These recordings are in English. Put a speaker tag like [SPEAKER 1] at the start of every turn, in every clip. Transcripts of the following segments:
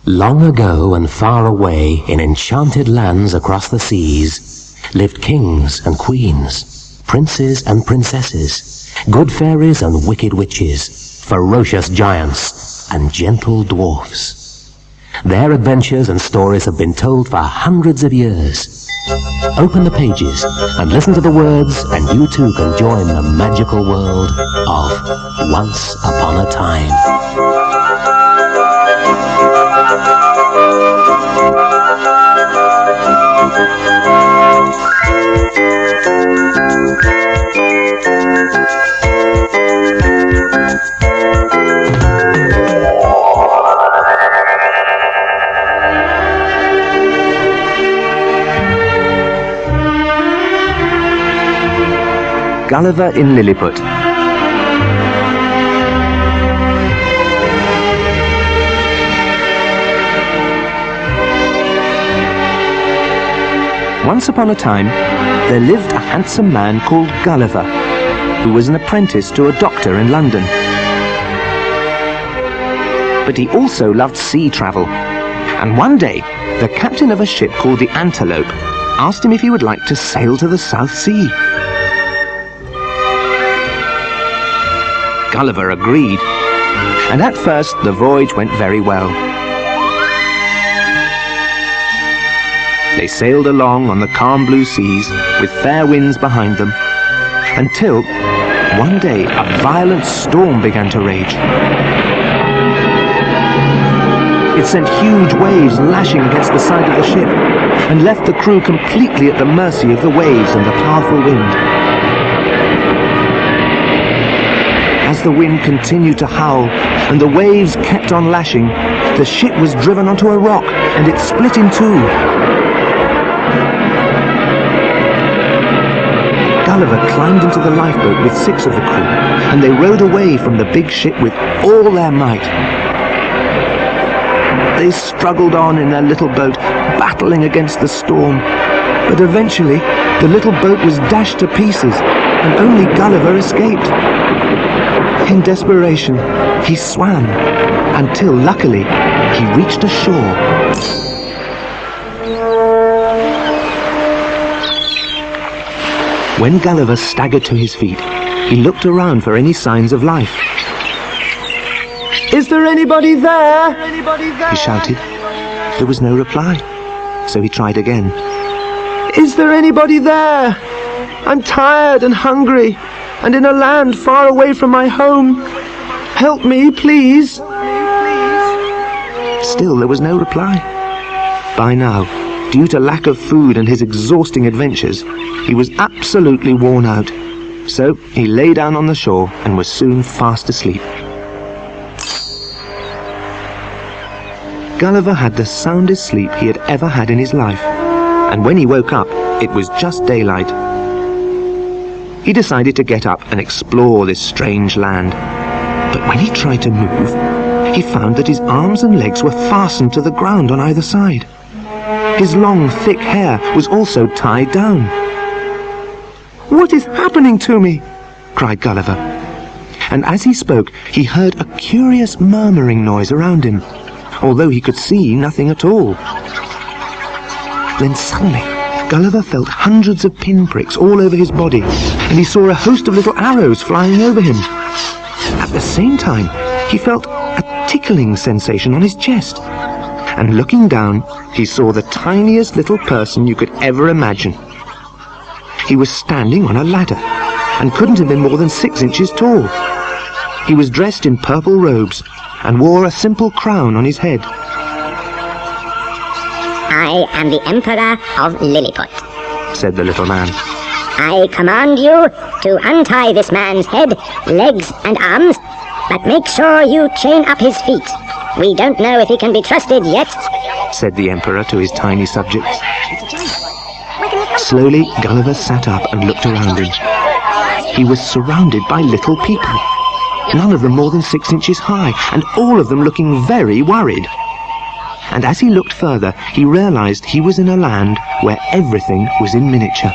[SPEAKER 1] Long ago and far away, in enchanted lands across the seas, lived kings and queens, princes and princesses, good fairies and wicked witches, ferocious giants and gentle dwarfs. Their adventures and stories have been told for hundreds of years. Open the pages and listen to the words, and you too can join the magical world of Once Upon a Time.
[SPEAKER 2] Gulliver in Lilliput. Once upon a time, there lived a handsome man called Gulliver, who was an apprentice to a doctor in London. But he also loved sea travel, and one day, the captain of a ship called the Antelope asked him if he would like to sail to the South Sea. Gulliver agreed, and at first the voyage went very well. They sailed along on the calm blue seas with fair winds behind them, until one day a violent storm began to rage. It sent huge waves lashing against the side of the ship, and left the crew completely at the mercy of the waves and the powerful wind. As the wind continued to howl and the waves kept on lashing, the ship was driven onto a rock and it split in two. Gulliver climbed into the lifeboat with 6 of the crew, and they rowed away from the big ship with all their might. They struggled on in their little boat, battling against the storm, but eventually the little boat was dashed to pieces and only Gulliver escaped. In desperation, he swam until, luckily, he reached a shore. When Gulliver staggered to his feet, he looked around for any signs of life. "Is there anybody there?" he shouted. There was no reply, so he tried again. "Is there anybody there? I'm tired and hungry, and in a land far away from my home. Help me, please." Still there was no reply. By now, due to lack of food and his exhausting adventures, he was absolutely worn out. So he lay down on the shore and was soon fast asleep. Gulliver had the soundest sleep he had ever had in his life, and when he woke up, it was just daylight. He decided to get up and explore this strange land. But when he tried to move, he found that his arms and legs were fastened to the ground on either side. His long, thick hair was also tied down. "What is happening to me?" cried Gulliver. And as he spoke, he heard a curious murmuring noise around him, although he could see nothing at all. Then suddenly, Gulliver felt hundreds of pinpricks all over his body, and he saw a host of little arrows flying over him. At the same time, he felt a tickling sensation on his chest, and looking down, he saw the tiniest little person you could ever imagine. He was standing on a ladder, and couldn't have been more than 6 inches tall. He was dressed in purple robes, and wore a simple crown on his head.
[SPEAKER 3] "I am the Emperor of Lilliput,"
[SPEAKER 2] said the little man.
[SPEAKER 3] "I command you to untie this man's head, legs and arms, but make sure you chain up his feet. We don't know if he can be trusted yet,"
[SPEAKER 2] said the Emperor to his tiny subjects. Slowly, Gulliver sat up and looked around him. He was surrounded by little people, none of them more than 6 inches high, and all of them looking very worried. And as he looked further, he realized he was in a land where everything was in miniature.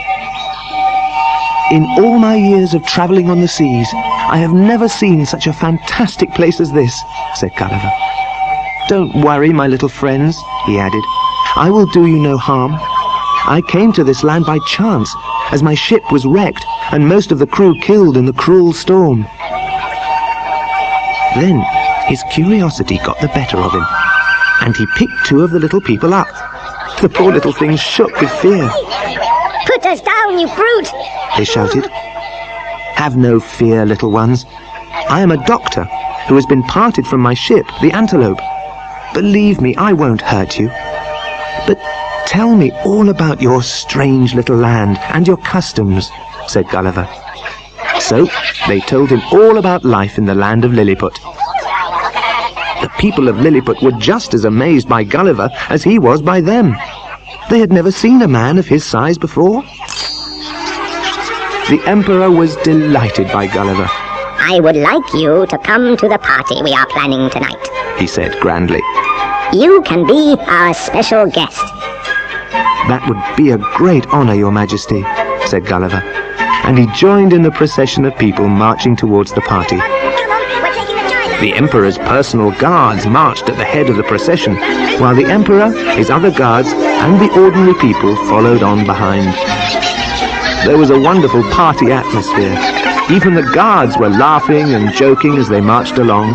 [SPEAKER 2] "In all my years of traveling on the seas, I have never seen such a fantastic place as this," said Gulliver. "Don't worry, my little friends," he added. "I will do you no harm. I came to this land by chance, as my ship was wrecked and most of the crew killed in the cruel storm." Then his curiosity got the better of him, and he picked two of the little people up. The poor little things shook with fear.
[SPEAKER 3] "Put us down, you brute!"
[SPEAKER 2] they shouted. "Have no fear, little ones. I am a doctor who has been parted from my ship, the Antelope. Believe me, I won't hurt you. But tell me all about your strange little land and your customs," said Gulliver. So they told him all about life in the land of Lilliput. The people of Lilliput were just as amazed by Gulliver as he was by them. They had never seen a man of his size before. The Emperor was delighted by Gulliver.
[SPEAKER 3] "I would like you to come to the party we are planning tonight,"
[SPEAKER 2] he said grandly.
[SPEAKER 3] "You can be our special guest."
[SPEAKER 2] "That would be a great honor, Your Majesty," said Gulliver, and he joined in the procession of people marching towards the party. The Emperor's personal guards marched at the head of the procession, while the Emperor, his other guards, and the ordinary people followed on behind. There was a wonderful party atmosphere. Even the guards were laughing and joking as they marched along.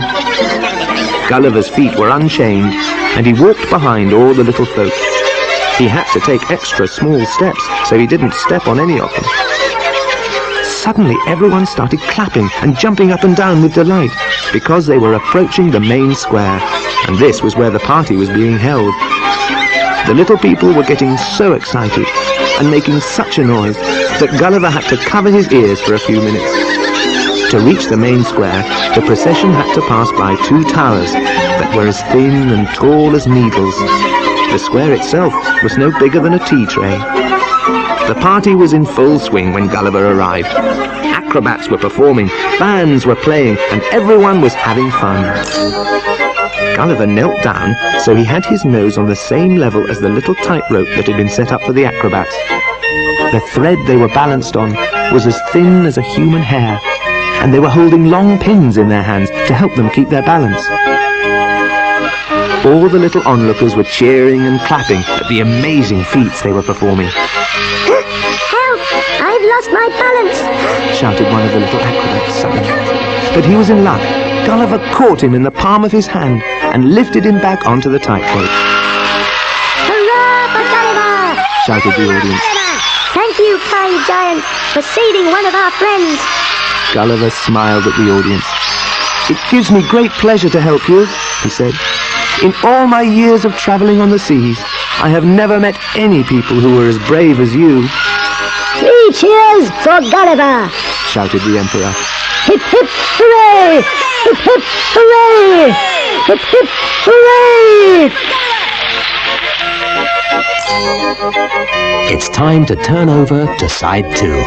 [SPEAKER 2] Gulliver's feet were unchained, and he walked behind all the little folk. He had to take extra small steps so he didn't step on any of them. Suddenly everyone started clapping and jumping up and down with delight, because they were approaching the main square, and this was where the party was being held. The little people were getting so excited and making such a noise that Gulliver had to cover his ears for a few minutes. To reach the main square, the procession had to pass by two towers that were as thin and tall as needles. The square itself was no bigger than a tea tray. The party was in full swing when Gulliver arrived. Acrobats were performing, bands were playing, and everyone was having fun. Gulliver knelt down so he had his nose on the same level as the little tightrope that had been set up for the acrobats. The thread they were balanced on was as thin as a human hair, and they were holding long pins in their hands to help them keep their balance. All the little onlookers were cheering and clapping at the amazing feats they were performing.
[SPEAKER 3] "Help! I've lost my balance!"
[SPEAKER 2] shouted one of the little acrobats suddenly. But he was in luck. Gulliver caught him in the palm of his hand and lifted him back onto the tightrope.
[SPEAKER 3] "Hurrah for Gulliver!"
[SPEAKER 2] shouted the audience.
[SPEAKER 3] "Thank you, kind giant, for saving one of our friends."
[SPEAKER 2] Gulliver smiled at the audience. "It gives me great pleasure to help you," he said. "In all my years of travelling on the seas, I have never met any people who were as brave as you."
[SPEAKER 3] "Three cheers for Gulliver!" shouted
[SPEAKER 2] the Emperor.
[SPEAKER 3] "Hip hip hooray! Hip hip hooray! Hip hip hooray!"
[SPEAKER 1] It's time to turn over to side 2.